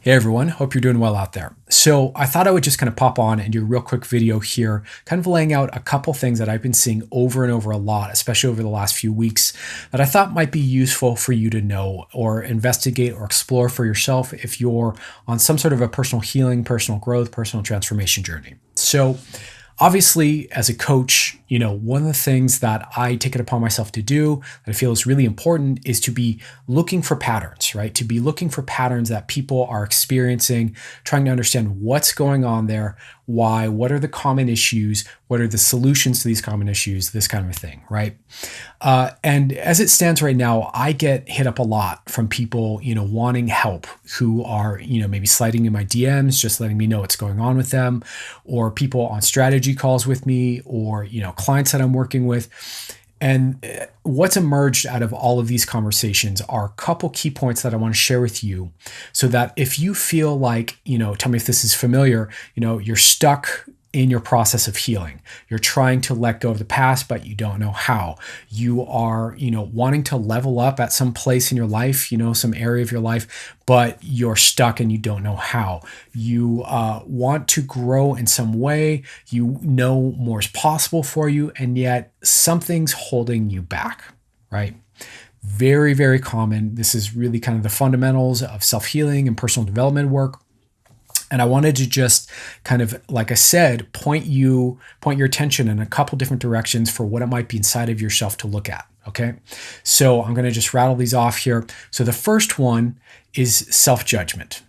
Hey everyone, hope you're doing well out there. So I thought I would just kind of pop on and do a real quick video here, kind of laying out a couple things that I've been seeing over and over a lot, especially over the last few weeks, that I thought might be useful for you to know or investigate or explore for yourself if you're on some sort of a personal healing, personal growth, personal transformation journey. So obviously, as a coach, one of the things that I take it upon myself to do that I feel is really important is to be looking for patterns, right? To be looking for patterns that people are experiencing, trying to understand what's going on there, why, what are the common issues, what are the solutions to these common issues, this kind of a thing, right? And as it stands right now, I get hit up a lot from people, wanting help who are, maybe sliding in my DMs, just letting me know what's going on with them, or people on strategy calls with me, or, clients that I'm working with. And what's emerged out of all of these conversations are a couple key points that I want to share with you so that if you feel like, tell me if this is familiar, you're stuck in your process of healing. You're trying to let go of the past, but you don't know how. You are, wanting to level up at some place in your life, some area of your life, but you're stuck and you don't know how. You want to grow in some way. You know more is possible for you, and yet something's holding you back, right? Very, very common. This is really kind of the fundamentals of self-healing and personal development work. And I wanted to just kind of, like I said, point your attention in a couple different directions for what it might be inside of yourself to look at. Okay. So I'm going to just rattle these off here. So the first one is self-judgment,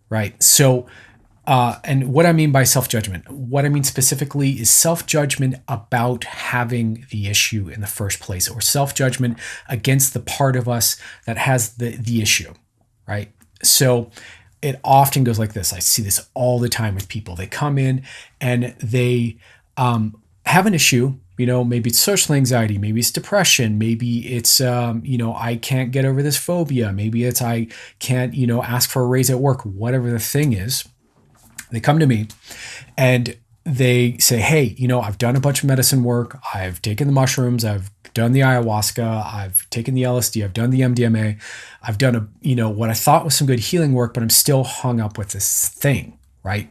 right? So, and what I mean by self-judgment, what I mean specifically is self-judgment about having the issue in the first place, or self-judgment against the part of us that has the issue, right? So it often goes like this. I see this all the time with people. They come in and they have an issue. Maybe it's social anxiety, maybe it's depression, maybe it's, I can't get over this phobia, maybe it's I can't, ask for a raise at work, whatever the thing is. They come to me and they say, hey, I've done a bunch of medicine work. I've taken the mushrooms. I've done the ayahuasca. I've taken the LSD. I've done the MDMA. I've done what I thought was some good healing work, but I'm still hung up with this thing, right?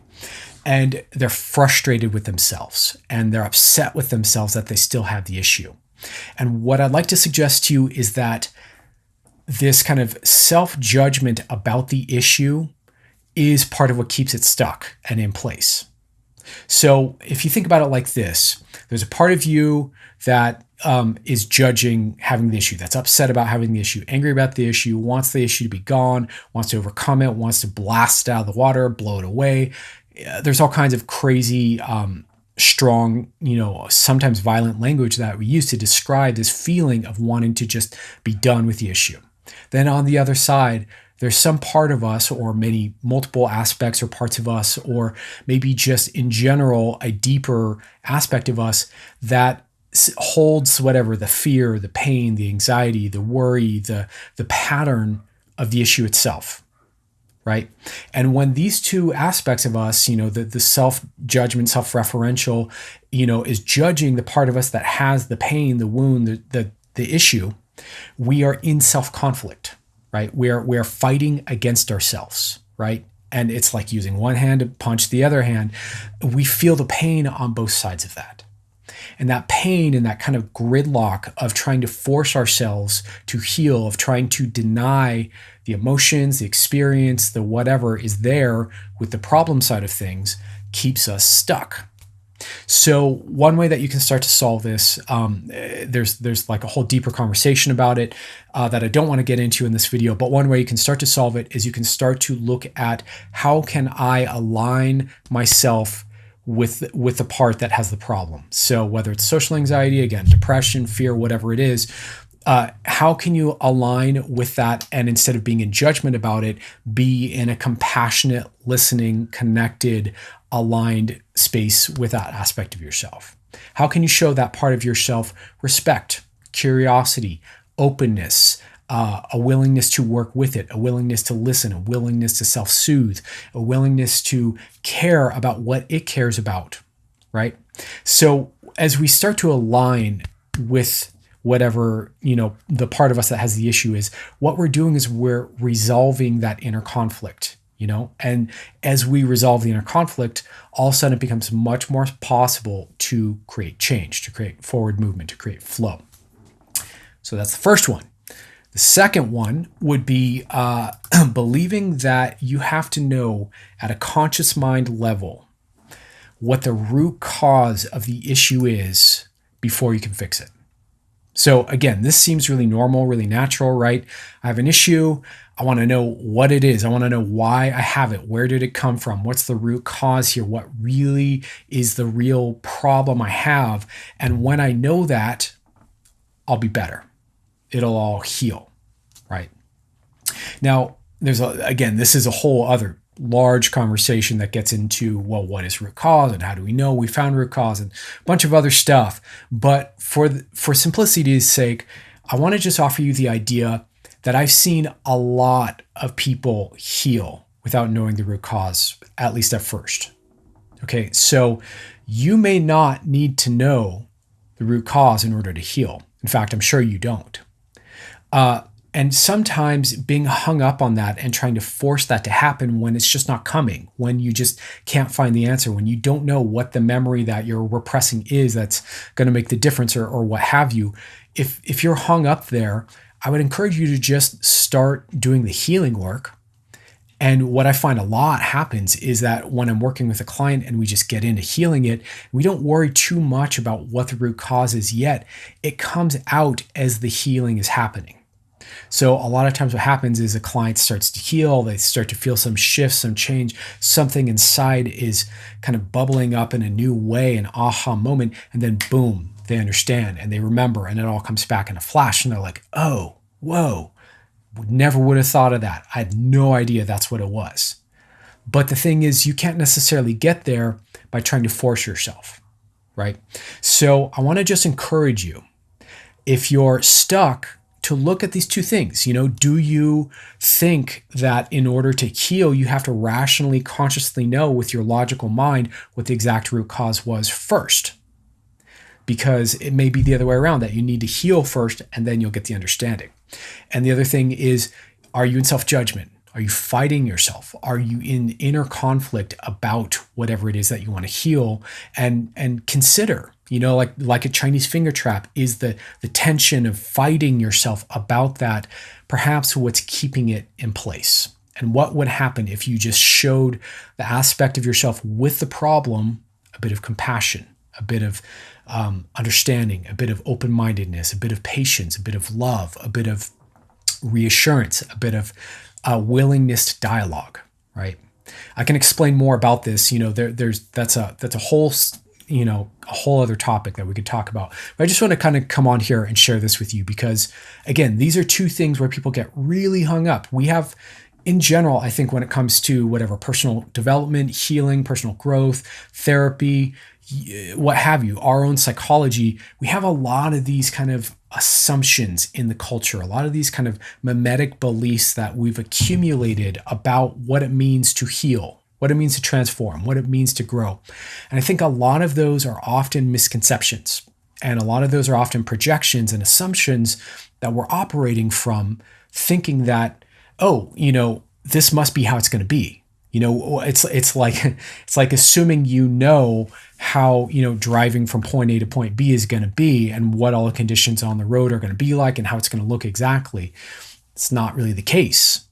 And they're frustrated with themselves and they're upset with themselves that they still have the issue. And what I'd like to suggest to you is that this kind of self-judgment about the issue is part of what keeps it stuck and in place. So if you think about it like this, there's a part of you that is judging having the issue, that's upset about having the issue, angry about the issue, wants the issue to be gone, wants to overcome it, wants to blast it out of the water, blow it away. There's all kinds of crazy, strong, sometimes violent language that we use to describe this feeling of wanting to just be done with the issue. Then on the other side, there's some part of us, or maybe multiple aspects or parts of us, or maybe just in general, a deeper aspect of us that holds whatever, the fear, the pain, the anxiety, the worry, the pattern of the issue itself, right? And when these two aspects of us, the self-judgment, self-referential, is judging the part of us that has the pain, the wound, the issue, we are in self-conflict. Right? We are fighting against ourselves, right? And it's like using one hand to punch the other hand. We feel the pain on both sides of that. And that pain and that kind of gridlock of trying to force ourselves to heal, of trying to deny the emotions, the experience, the whatever is there with the problem side of things, keeps us stuck. So one way that you can start to solve this, there's like a whole deeper conversation about it that I don't want to get into in this video, but one way you can start to solve it is you can start to look at how can I align myself with the part that has the problem. So whether it's social anxiety, again, depression, fear, whatever it is, how can you align with that, and instead of being in judgment about it, be in a compassionate, listening, connected, aligned space with that aspect of yourself? How can you show that part of yourself respect, curiosity, openness, a willingness to work with it, a willingness to listen, a willingness to self-soothe, a willingness to care about what it cares about, right? So as we start to align with whatever, the part of us that has the issue is, what we're doing is we're resolving that inner conflict. And as we resolve the inner conflict, all of a sudden it becomes much more possible to create change, to create forward movement, to create flow. So that's the first one. The second one would be believing that you have to know at a conscious mind level what the root cause of the issue is before you can fix it. So again, this seems really normal, really natural, right? I have an issue. I want to know what it is. I want to know why I have it. Where did it come from? What's the root cause here? What really is the real problem I have? And when I know that, I'll be better. It'll all heal, right? Now, this is a whole other large conversation that gets into, well, what is root cause and how do we know we found root cause and a bunch of other stuff. But for simplicity's sake, I want to just offer you the idea that I've seen a lot of people heal without knowing the root cause, at least at first. Okay, so you may not need to know the root cause in order to heal. In fact, I'm sure you don't. And sometimes being hung up on that and trying to force that to happen when it's just not coming, when you just can't find the answer, when you don't know what the memory that you're repressing is that's going to make the difference or what have you. If you're hung up there, I would encourage you to just start doing the healing work. And what I find a lot happens is that when I'm working with a client and we just get into healing it, we don't worry too much about what the root cause is yet. It comes out as the healing is happening. So a lot of times what happens is a client starts to heal, they start to feel some shift, some change, something inside is kind of bubbling up in a new way, an aha moment, and then boom, they understand and they remember and it all comes back in a flash and they're like, oh, whoa, never would have thought of that. I had no idea that's what it was. But the thing is, you can't necessarily get there by trying to force yourself, right? So I want to just encourage you, if you're stuck, to look at these two things. Do you think that in order to heal, you have to rationally, consciously know with your logical mind what the exact root cause was first? Because it may be the other way around, that you need to heal first and then you'll get the understanding. And the other thing is, are you in self-judgment? Are you fighting yourself? Are you in inner conflict about whatever it is that you want to heal? And consider, like a Chinese finger trap, is the tension of fighting yourself about that perhaps what's keeping it in place? And what would happen if you just showed the aspect of yourself with the problem a bit of compassion, a bit of understanding, a bit of open-mindedness, a bit of patience, a bit of love, a bit of reassurance, a bit of willingness to dialogue, right? I can explain more about this. That's a whole, a whole other topic that we could talk about. But I just want to kind of come on here and share this with you because, again, these are two things where people get really hung up. We have, in general, I think when it comes to whatever personal development, healing, personal growth, therapy, what have you, our own psychology, we have a lot of these kind of assumptions in the culture, a lot of these kind of mimetic beliefs that we've accumulated about what it means to heal, what it means to transform, what it means to grow. And I think a lot of those are often misconceptions. And a lot of those are often projections and assumptions that we're operating from, thinking that, this must be how it's going to be. It's like assuming how driving from point A to point B is going to be and what all the conditions on the road are going to be like and how it's going to look exactly. It's not really the case,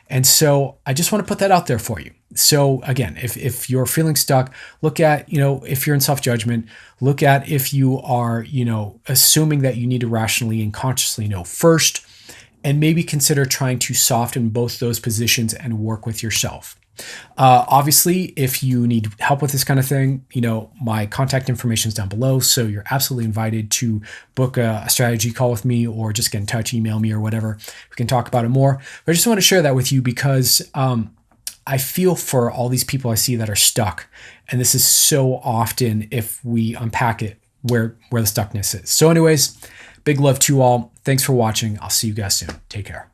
And so I just want to put that out there for you. So again, if you're feeling stuck, look at, if you're in self-judgment, look at if you are, assuming that you need to rationally and consciously know first, and maybe consider trying to soften both those positions and work with yourself. Obviously, if you need help with this kind of thing, my contact information is down below. So you're absolutely invited to book a strategy call with me or just get in touch, email me or whatever. We can talk about it more. But I just want to share that with you because I feel for all these people I see that are stuck. And this is so often, if we unpack it, where the stuckness is. So anyways, big love to you all. Thanks for watching. I'll see you guys soon. Take care.